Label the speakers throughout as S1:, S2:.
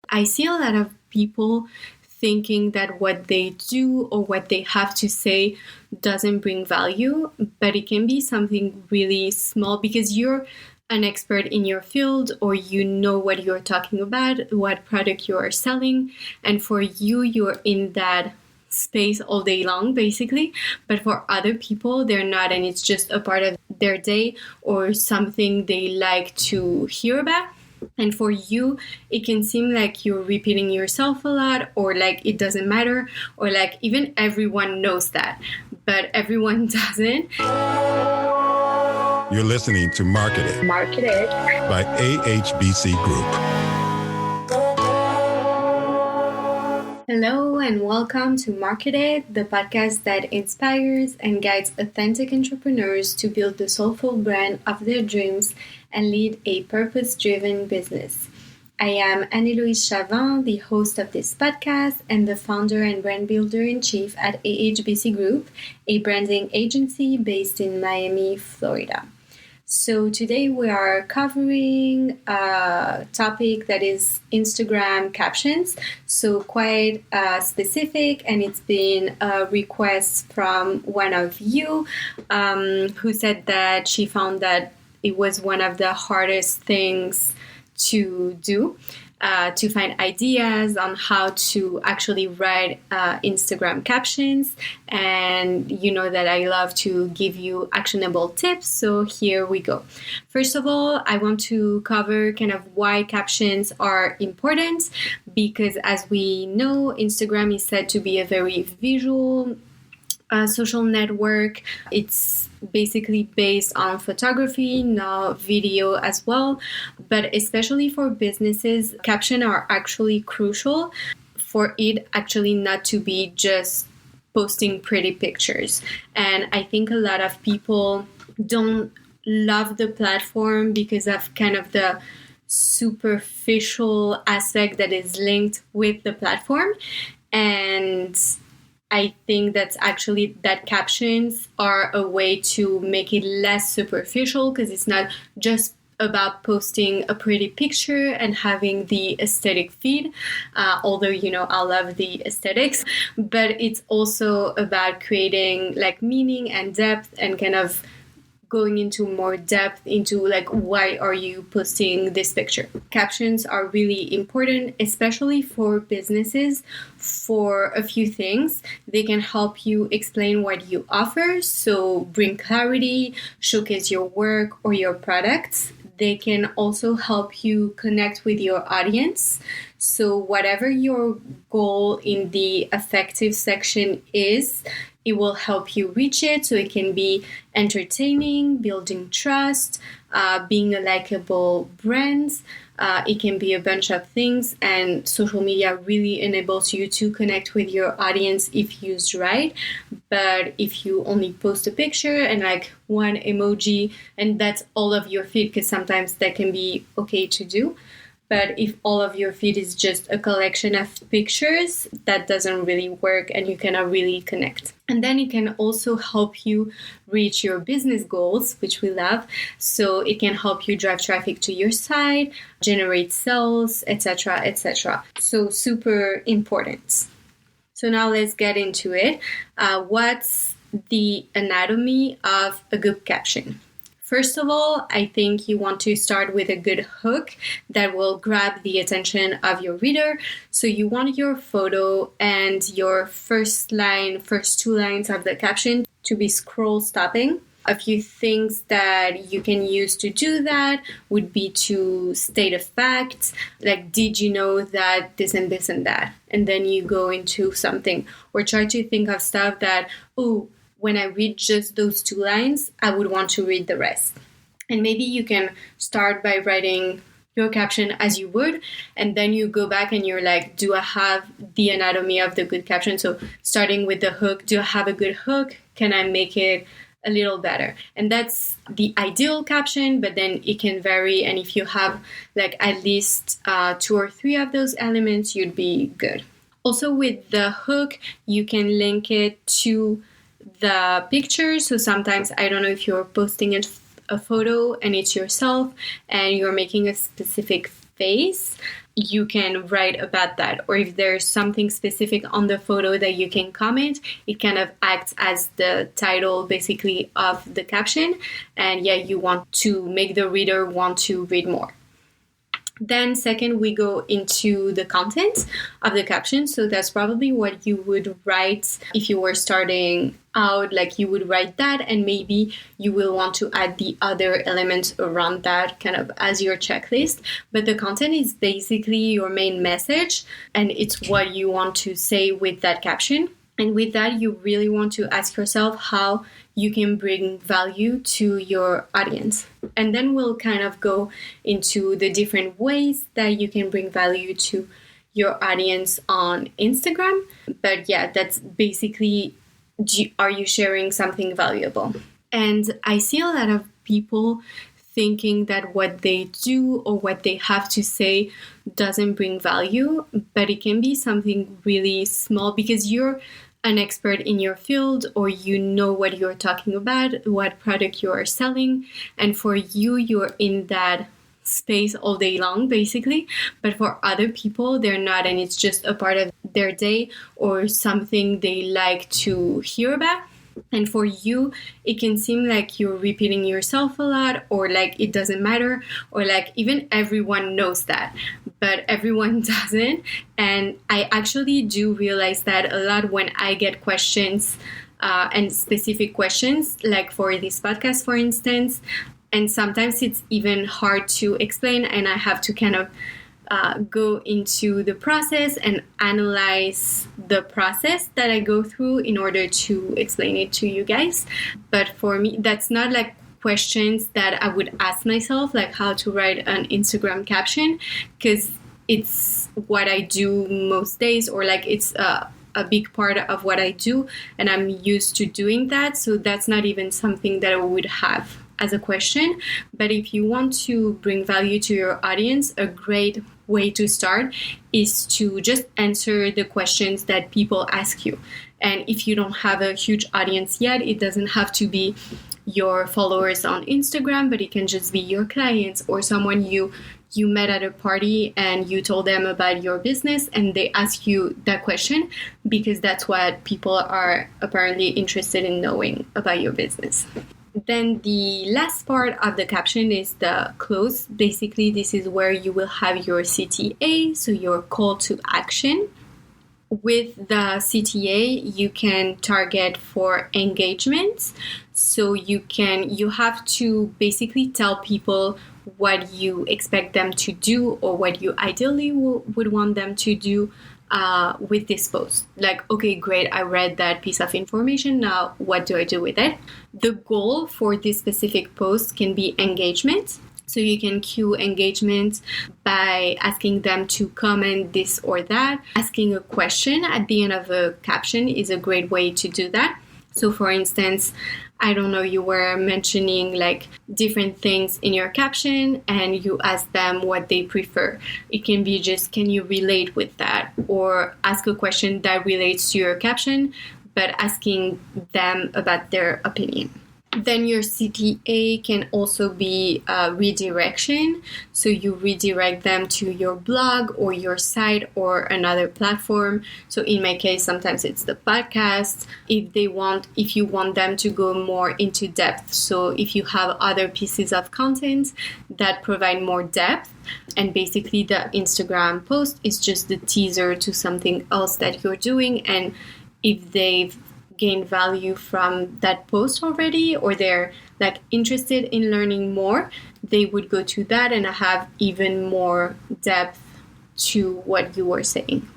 S1: I see a lot of people thinking that what they do or what they have to say doesn't bring value, but it can be something really small because you're an expert in your field or you know what you're talking about, what product you are selling, and for you, you're in that space all day long basically, but for other people they're not, and it's just a part of their day or something they like to hear about. And for you, it can seem like you're repeating yourself a lot, or like it doesn't matter, or like even everyone knows that, but everyone doesn't.
S2: You're listening to Marketed by AHBC Group.
S1: Hello and welcome to Marketed, the podcast that inspires and guides authentic entrepreneurs to build the soulful brand of their dreams and lead a purpose-driven business. I am Anne-Héloïse, the host of this podcast and the founder and brand builder-in-chief at AHBC Group, a branding agency based in Miami, Florida. So today we are covering a topic that is Instagram captions, so quite specific, and it's been a request from one of you who said that she found that it was one of the hardest things to do, to find ideas on how to actually write Instagram captions. And you know that I love to give you actionable tips, so here we go. First of all, I want to cover kind of why captions are important, because as we know, Instagram is said to be a very visual social network. It's basically based on photography, now video as well, but especially for businesses, captions are actually crucial for it actually not to be just posting pretty pictures. And I think a lot of people don't love the platform because of kind of the superficial aspect that is linked with the platform. And I think that's actually that captions are a way to make it less superficial, because it's not just about posting a pretty picture and having the aesthetic feed, although, you know, I love the aesthetics, but it's also about creating like meaning and depth and kind of going into more depth into like, why are you posting this picture? Captions are really important, especially for businesses, for a few things. They can help you explain what you offer, so bring clarity, showcase your work or your products. They can also help you connect with your audience. So whatever your goal in the effective section is, it will help you reach it. So it can be entertaining, building trust, being a likable brand. It can be a bunch of things, and social media really enables you to connect with your audience if used right. But if you only post a picture and like one emoji and that's all of your feed, because sometimes that can be okay to do. But if all of your feed is just a collection of pictures, that doesn't really work and you cannot really connect. And then it can also help you reach your business goals, which we love. So it can help you drive traffic to your site, generate sales, etc., etc. So super important. So now let's get into it. What's the anatomy of a good caption? First of all, I think you want to start with a good hook that will grab the attention of your reader. So you want your photo and your first two lines of the caption to be scroll stopping. A few things that you can use to do that would be to state a fact, like, did you know that this and this and that? And then you go into something, or try to think of stuff that, when I read just those two lines, I would want to read the rest. And maybe you can start by writing your caption as you would, and then you go back and you're like, do I have the anatomy of the good caption? So starting with the hook, do I have a good hook? Can I make it a little better? And that's the ideal caption, but then it can vary. And if you have like at least 2 or 3 of those elements, you'd be good. Also with the hook, you can link it to the picture. So sometimes, I don't know if you're posting a photo and it's yourself and you're making a specific face, you can write about that. Or if there's something specific on the photo that you can comment, it kind of acts as the title basically of the caption. And yeah, you want to make the reader want to read more. Then second, we go into the content of the caption. So that's probably what you would write if you were starting out, like you would write that, and maybe you will want to add the other elements around that kind of as your checklist. But the content is basically your main message, and it's what you want to say with that caption. And with that, you really want to ask yourself how you can bring value to your audience. And then we'll kind of go into the different ways that you can bring value to your audience on Instagram. But yeah, that's basically, are you sharing something valuable? And I see a lot of people thinking that what they do or what they have to say doesn't bring value, but it can be something really small because you're an expert in your field, or you know what you're talking about, what product you are selling, and for you, you're in that space all day long, basically. But for other people, they're not, and it's just a part of their day or something they like to hear about. And for you, it can seem like you're repeating yourself a lot, or like it doesn't matter, or like even everyone knows that, but everyone doesn't. And I actually do realize that a lot when I get questions and specific questions, like for this podcast, for instance. And sometimes it's even hard to explain, and I have to kind of go into the process and analyze the process that I go through in order to explain it to you guys. But for me, that's not like questions that I would ask myself, like how to write an Instagram caption, because it's what I do most days, or like it's a big part of what I do, and I'm used to doing that. So that's not even something that I would have as a question. But if you want to bring value to your audience, a great way to start is to just answer the questions that people ask you. And if you don't have a huge audience yet, it doesn't have to be your followers on Instagram, but it can just be your clients or someone you met at a party and you told them about your business and they ask you that question, because that's what people are apparently interested in knowing about your business. Then the last part of the caption is the close. Basically, this is where you will have your CTA, so your call to action. With the CTA, you can target for engagement. So you have to basically tell people what you expect them to do or what you ideally would want them to do with this post. Like, okay, great, I read that piece of information. Now, what do I do with it? The goal for this specific post can be engagement. So you can cue engagement by asking them to comment this or that. Asking a question at the end of a caption is a great way to do that. So for instance, I don't know, you were mentioning like different things in your caption and you ask them what they prefer. It can be just, can you relate with that? Or ask a question that relates to your caption, but asking them about their opinion. Then your CTA can also be redirection. So you redirect them to your blog or your site or another platform. So in my case, sometimes it's the podcast. If you want them to go more into depth. So if you have other pieces of content that provide more depth, and basically the Instagram post is just the teaser to something else that you're doing. And if they've gain value from that post already, or they're like interested in learning more, they would go to that and have even more depth to what you were saying.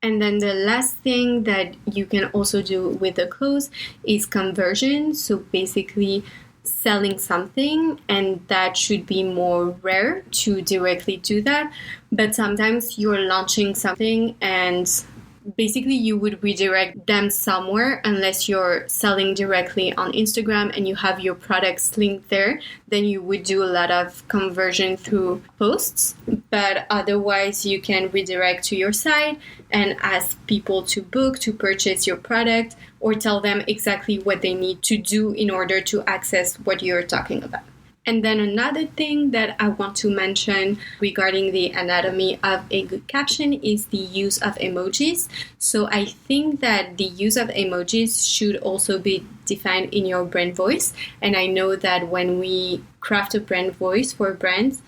S1: And then the last thing that you can also do with the close is conversion. So basically selling something, and that should be more rare to directly do that. But sometimes you're launching something and basically you would redirect them somewhere, unless you're selling directly on Instagram and you have your products linked there, then you would do a lot of conversion through posts. But otherwise you can redirect to your site and ask people to purchase your product, or tell them exactly what they need to do in order to access what you're talking about. And then another thing that I want to mention regarding the anatomy of a good caption is the use of emojis. So I think that the use of emojis should also be defined in your brand voice. And I know that when we craft a brand voice for brands,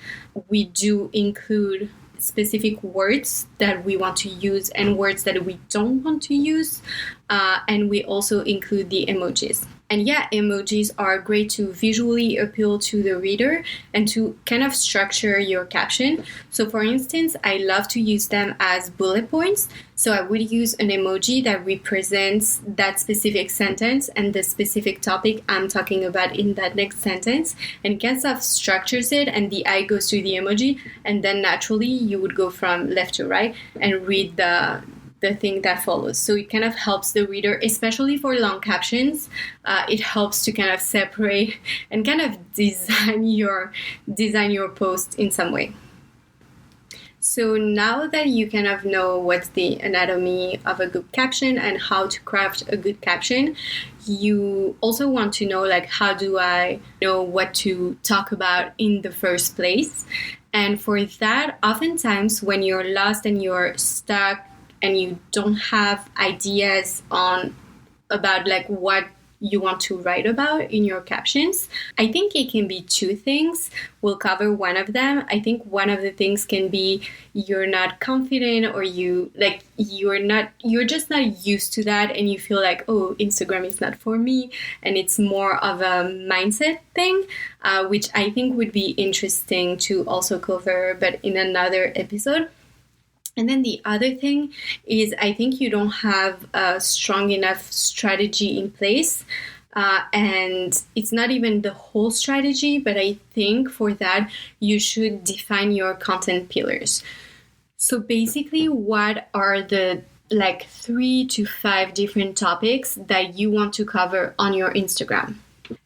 S1: we do include specific words that we want to use and words that we don't want to use. And we also include the emojis. And yeah, emojis are great to visually appeal to the reader and to kind of structure your caption. So for instance, I love to use them as bullet points. So I would use an emoji that represents that specific sentence and the specific topic I'm talking about in that next sentence, and kind of structures it, and the eye goes to the emoji, and then naturally you would go from left to right and read the thing that follows. So it kind of helps the reader, especially for long captions. It helps to kind of separate and kind of design your post in some way. So now that you kind of know what's the anatomy of a good caption and how to craft a good caption, you also want to know, like, how do I know what to talk about in the first place? And for that, oftentimes when you're lost and you're stuck and you don't have ideas about like what you want to write about in your captions, I think it can be two things. We'll cover one of them. I think one of the things can be you're not confident, or you're just not used to that, and you feel like, oh, Instagram is not for me, and it's more of a mindset thing, which I think would be interesting to also cover, but in another episode. And then the other thing is, I think you don't have a strong enough strategy in place. And it's not even the whole strategy, but I think for that, you should define your content pillars. So basically, what are the 3 to 5 different topics that you want to cover on your Instagram?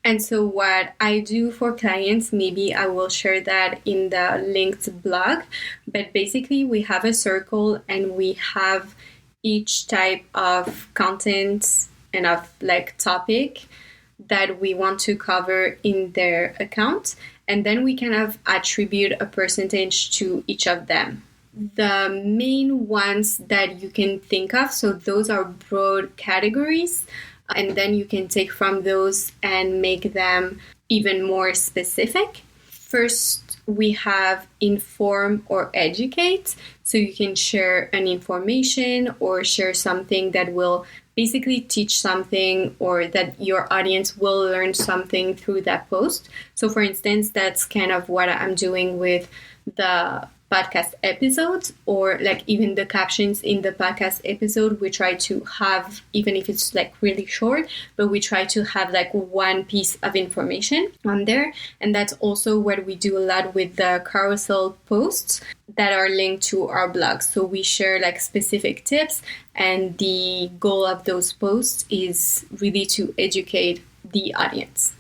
S1: And so what I do for clients, maybe I will share that in the linked blog, but basically we have a circle and we have each type of content and of topic that we want to cover in their account, and then we kind of attribute a percentage to each of them. The main ones that you can think of, so those are broad categories, and then you can take from those and make them even more specific. First, we have inform or educate. So you can share an information or share something that will basically teach something, or that your audience will learn something through that post. So for instance, that's kind of what I'm doing with the podcast episodes, or even the captions in the podcast episode. We try to have, even if it's really short, but we try to have one piece of information on there. And that's also what we do a lot with the carousel posts that are linked to our blog. So we share specific tips, and the goal of those posts is really to educate the audience.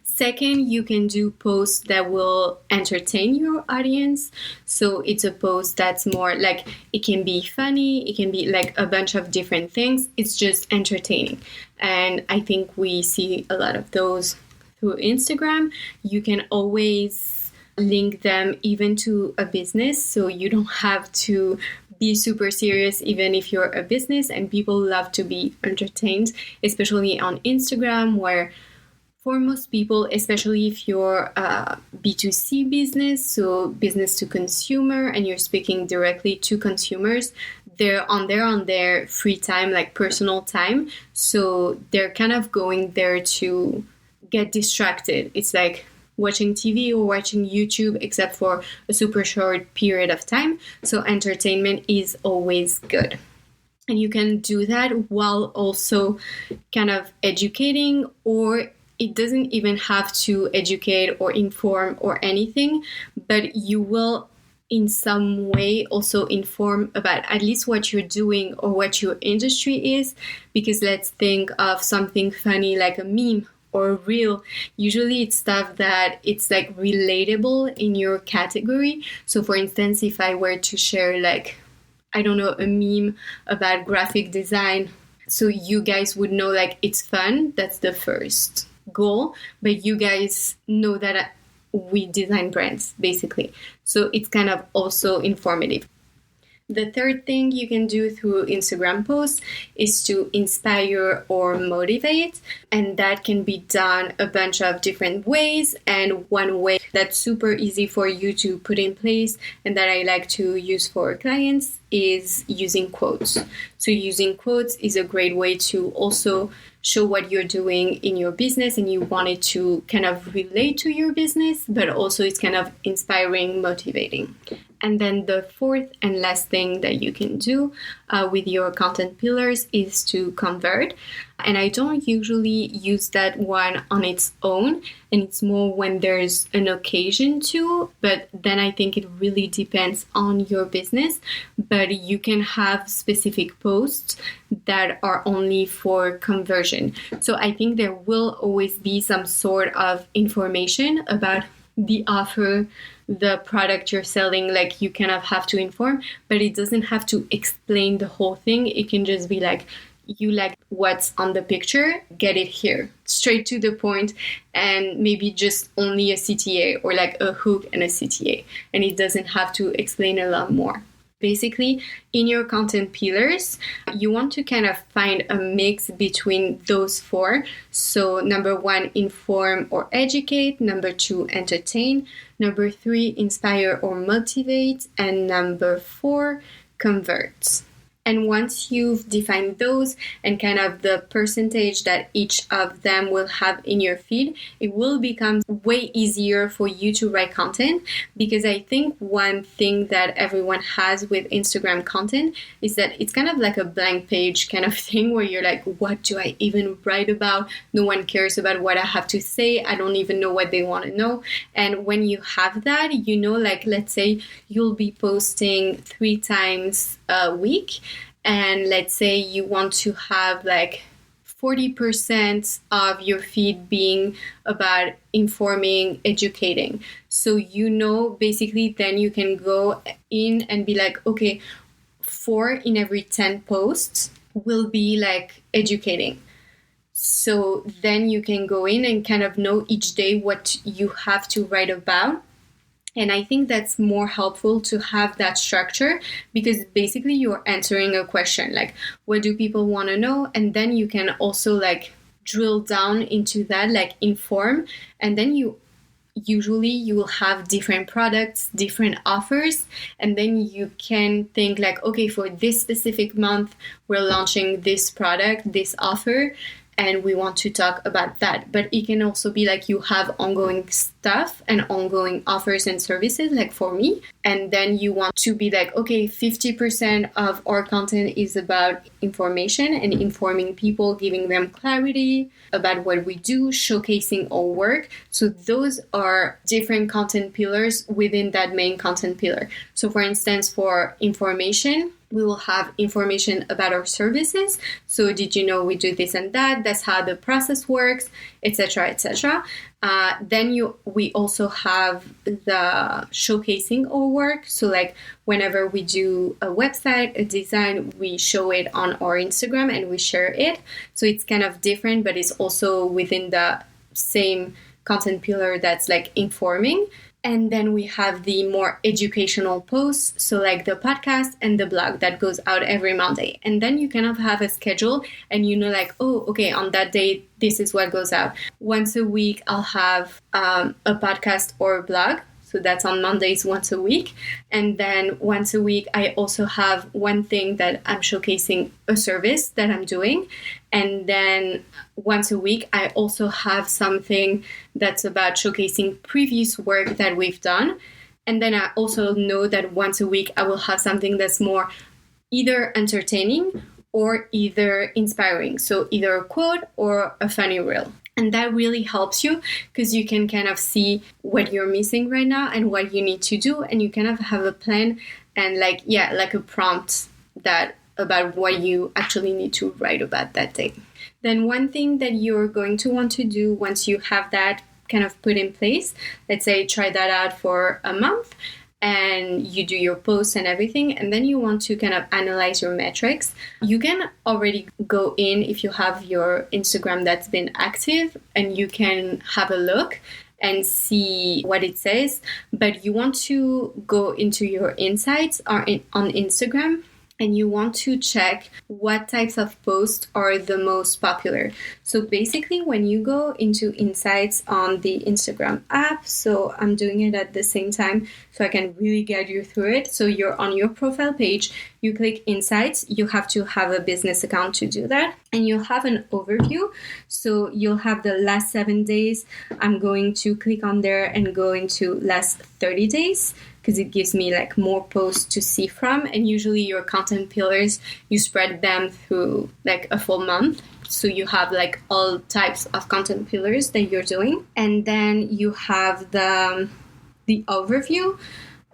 S1: Second, you can do posts that will entertain your audience. So it's a post that's more it can be funny, it can be a bunch of different things. It's just entertaining. And I think we see a lot of those through Instagram. You can always link them even to a business. So you don't have to be super serious, even if you're a business, and people love to be entertained, especially on Instagram, where for most people, especially if you're a B2C business, so business to consumer, and you're speaking directly to consumers, they're on their free time, personal time. So they're kind of going there to get distracted. It's like watching TV or watching YouTube, except for a super short period of time. So entertainment is always good. And you can do that while also kind of educating, or it doesn't even have to educate or inform or anything, but you will in some way also inform about at least what you're doing or what your industry is. Because let's think of something funny like a meme or a reel. Usually it's stuff that it's relatable in your category. So for instance, if I were to share a meme about graphic design, so you guys would know it's fun. That's the first goal, but you guys know that we design brands, basically. So it's kind of also informative. The third thing you can do through Instagram posts is to inspire or motivate, and that can be done a bunch of different ways. And one way that's super easy for you to put in place and that I like to use for clients is using quotes. So using quotes is a great way to also show what you're doing in your business and you want it to kind of relate to your business, but also it's kind of inspiring, motivating. And then the fourth and last thing that you can do with your content pillars is to convert. And I don't usually use that one on its own, and it's more when there's an occasion to, but then I think it really depends on your business. But you can have specific posts that are only for conversion. So I think there will always be some sort of information about the offer, the product you're selling, like you kind of have to inform, but it doesn't have to explain the whole thing. It can just be like, you like what's on the picture, get it here, straight to the point, and maybe just only a CTA or like a hook and a CTA, and it doesn't have to explain a lot more. Basically, in your content pillars, you want to kind of find a mix between those four. So number 1, inform or educate. Number 2, entertain. Number 3, inspire or motivate. And number 4, convert. And once you've defined those and kind of the percentage that each of them will have in your feed, it will become way easier for you to write content. Because I think one thing that everyone has with Instagram content is that it's kind of like a blank page kind of thing where you're like, what do I even write about? No one cares about what I have to say. I don't even know what they want to know. And when you have that, you know, like let's say you'll be posting 3 times a week, and let's say you want to have like 40% of your feed being about informing, educating. So you know, basically then you can go in and be like, okay, 4 in every 10 posts will be like educating. So then you can go in and kind of know each day what you have to write about. And I think that's more helpful to have that structure, because basically you're answering a question like, what do people want to know? And then you can also like drill down into that, like inform. And then you will have different products, different offers. And then you can think like, okay, for this specific month, we're launching this product, this offer, and we want to talk about that. But it can also be like you have ongoing stuff and ongoing offers and services, like for me. And then you want to be like, okay, 50% of our content is about information and informing people, giving them clarity about what we do, showcasing our work. So those are different content pillars within that main content pillar. So for instance, for information, we will have information about our services. So did you know we do this and that? That's how the process works, etc., etc. Then we also have the showcasing our work. So like whenever we do a website, a design, we show it on our Instagram and we share it. So it's kind of different, but it's also within the same content pillar that's like informing. And then we have the more educational posts, so like the podcast and the blog that goes out every Monday. And then you kind of have a schedule and you know like, oh, okay, on that day, this is what goes out. Once a week, I'll have a podcast or a blog. So that's on Mondays once a week. And then once a week, I also have one thing that I'm showcasing a service that I'm doing. And then once a week, I also have something that's about showcasing previous work that we've done. And then I also know that once a week, I will have something that's more either entertaining or either inspiring. So either a quote or a funny reel. And that really helps you because you can kind of see what you're missing right now and what you need to do. And you kind of have a plan and like a prompt that about what you actually need to write about that day. Then one thing that you're going to want to do once you have that kind of put in place, let's say try that out for a month and you do your posts and everything, and then you want to kind of analyze your metrics. You can already go in if you have your Instagram that's been active and you can have a look and see what it says, but you want to go into your insights on Instagram, and you want to check what types of posts are the most popular. So basically, when you go into Insights on the Instagram app, so I'm doing it at the same time so I can really guide you through it. So you're on your profile page, you click Insights, you have to have a business account to do that, and you'll have an overview. So you'll have the last 7 days. I'm going to click on there and go into last 30 days, because it gives me like more posts to see from. And usually your content pillars, you spread them through like a full month. So you have like all types of content pillars that you're doing. And then you have the overview.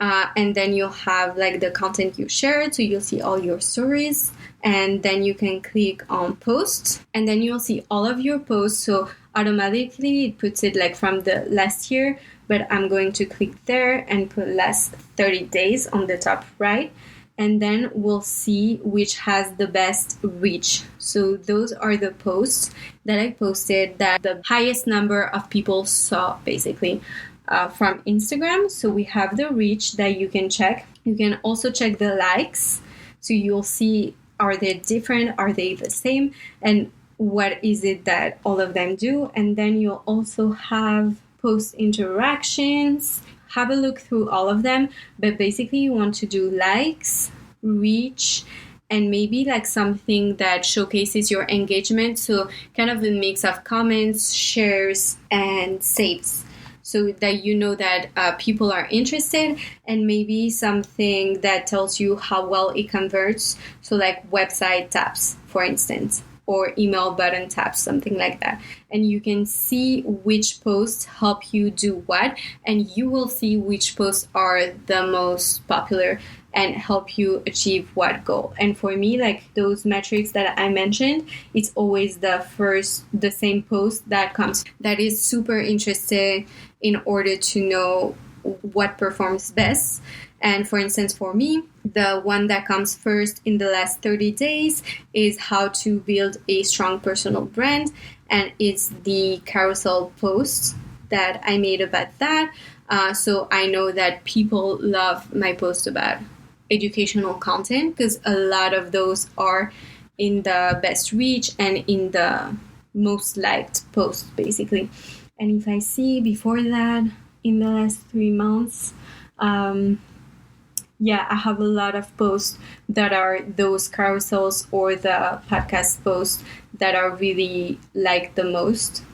S1: And then you'll have like the content you shared. So you'll see all your stories. And then you can click on posts. And then you'll see all of your posts. So automatically it puts it like from the last year. But I'm going to click there and put last 30 days on the top right. And then we'll see which has the best reach. So those are the posts that I posted that the highest number of people saw, basically, from Instagram. So we have the reach that you can check. You can also check the likes. So you'll see, are they different? Are they the same? And what is it that all of them do? And then you'll also have post interactions. Have a look through all of them, but basically you want to do likes, reach, and maybe like something that showcases your engagement. So kind of a mix of comments, shares, and saves, so that you know that people are interested, and maybe something that tells you how well it converts. So like website taps, for instance, or email button taps, something like that. And you can see which posts help you do what, and you will see which posts are the most popular and help you achieve what goal. And for me, like those metrics that I mentioned, it's always the same post that comes. That is super interesting in order to know what performs best. And for instance, for me, the one that comes first in the last 30 days is how to build a strong personal brand. And it's the carousel posts that I made about that. So I know that people love my posts about educational content, because a lot of those are in the best reach and in the most liked posts, basically. And if I see before that, in the last 3 months, I have a lot of posts that are those carousels or the podcast posts that are really liked the most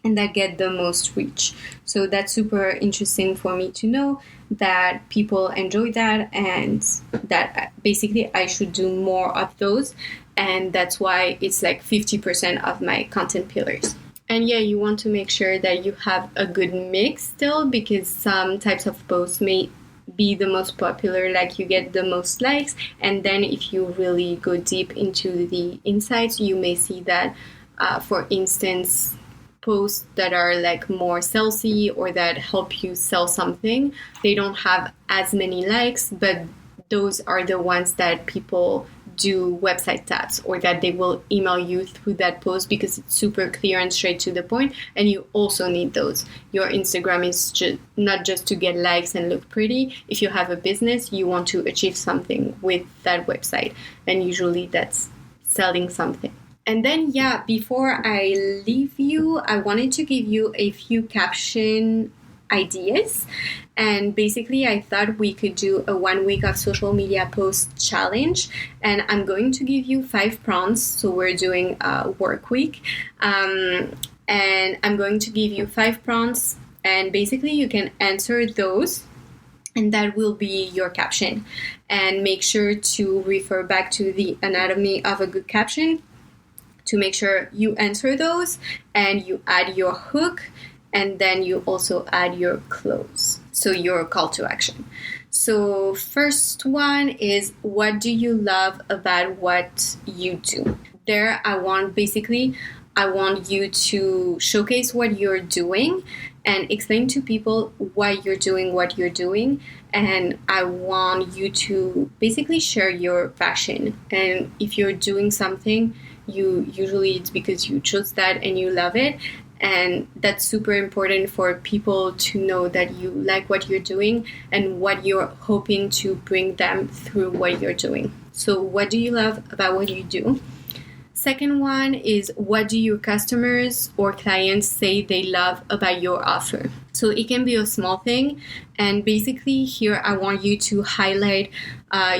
S1: and that get the most reach. So that's super interesting for me to know that people enjoy that, and that basically I should do more of those. And that's why it's like 50% of my content pillars. And you want to make sure that you have a good mix still, because some types of posts may be the most popular, like you get the most likes, and then if you really go deep into the insights, you may see that for instance, posts that are like more salesy or that help you sell something, they don't have as many likes, but those are the ones that people do website taps, or that they will email you through that post because it's super clear and straight to the point, and you also need those. Your Instagram is not just to get likes and look pretty. If you have a business, you want to achieve something with that website, and usually that's selling something. And then, before I leave you, I wanted to give you a few caption ideas. And basically, I thought we could do a 1 week of social media post challenge. And I'm going to give you 5 prompts. So we're doing a work week. And I'm going to give you 5 prompts. And basically, you can answer those. And that will be your caption. And make sure to refer back to the anatomy of a good caption to make sure you answer those and you add your hook, and then you also add your close, so your call to action. So first one is, what do you love about what you do? There I want you to showcase what you're doing and explain to people why you're doing what you're doing. And I want you to basically share your passion. And if you're doing something, usually it's because you chose that and you love it. And that's super important for people to know that you like what you're doing and what you're hoping to bring them through what you're doing. So what do you love about what you do? Second one is, what do your customers or clients say they love about your offer? So it can be a small thing. And basically here I want you to highlight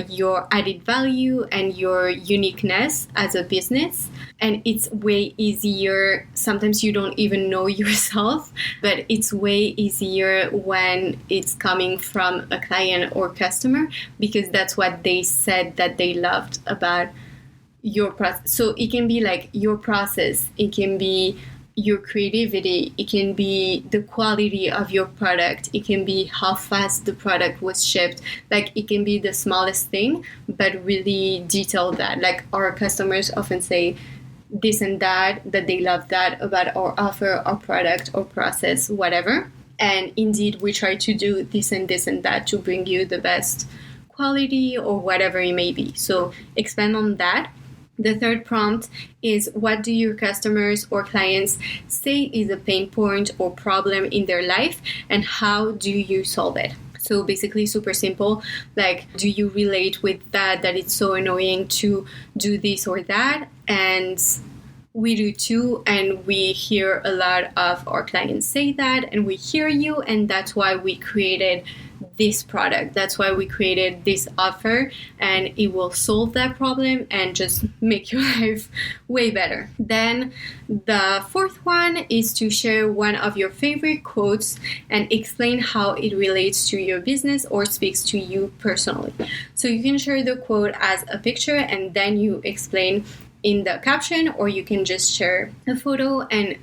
S1: your added value and your uniqueness as a business. And it's way easier. Sometimes you don't even know yourself, but it's way easier when it's coming from a client or customer, because that's what they said that they loved about your process. So it can be like your process, it can be your creativity, it can be the quality of your product, it can be how fast the product was shipped. Like it can be the smallest thing, but really detail that. Like our customers often say this and that they love that about our offer, our product, or process, whatever. And indeed, we try to do this and this and that to bring you the best quality or whatever it may be. So expand on that. The third prompt is, what do your customers or clients say is a pain point or problem in their life, and how do you solve it? So basically super simple, like, do you relate with that it's so annoying to do this or that? And we do too, and we hear a lot of our clients say that, and we hear you, and that's why we created this product. That's why we created this offer, and it will solve that problem and just make your life way better. Then the fourth one is to share one of your favorite quotes and explain how it relates to your business or speaks to you personally. So you can share the quote as a picture and then you explain in the caption, or you can just share a photo and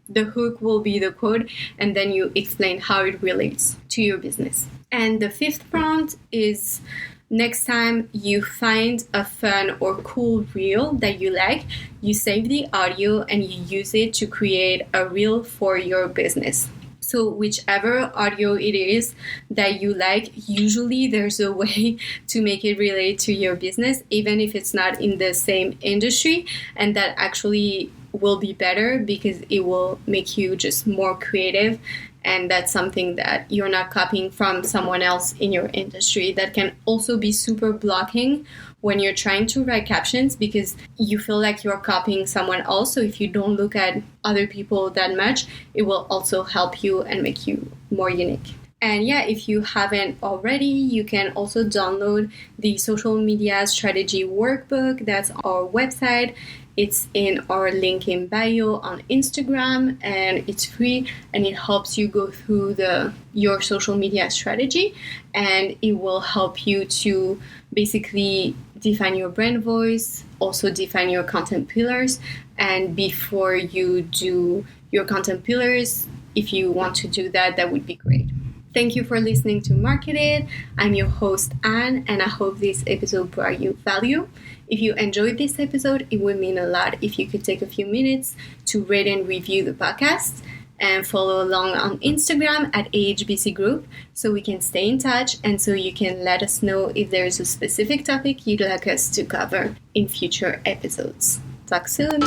S1: the hook will be the quote, and then you explain how it relates to your business. And the fifth prompt is, next time you find a fun or cool reel that you like, you save the audio and you use it to create a reel for your business. So whichever audio it is that you like, usually there's a way to make it relate to your business, even if it's not in the same industry, and that actually will be better because it will make you just more creative. And that's something that you're not copying from someone else in your industry. That can also be super blocking when you're trying to write captions, because you feel like you're copying someone else. So if you don't look at other people that much, it will also help you and make you more unique. And yeah, if you haven't already, you can also download the social media strategy workbook. That's our website. It's in our link in bio on Instagram, and it's free, and it helps you go through your social media strategy, and it will help you to basically define your brand voice, also define your content pillars. And before you do your content pillars, if you want to do that, that would be great. Thank you for listening to Market It. I'm your host, Anne, and I hope this episode brought you value. If you enjoyed this episode, it would mean a lot if you could take a few minutes to rate and review the podcast, and follow along on Instagram at AHBC Group so we can stay in touch, and so you can let us know if there's a specific topic you'd like us to cover in future episodes. Talk soon!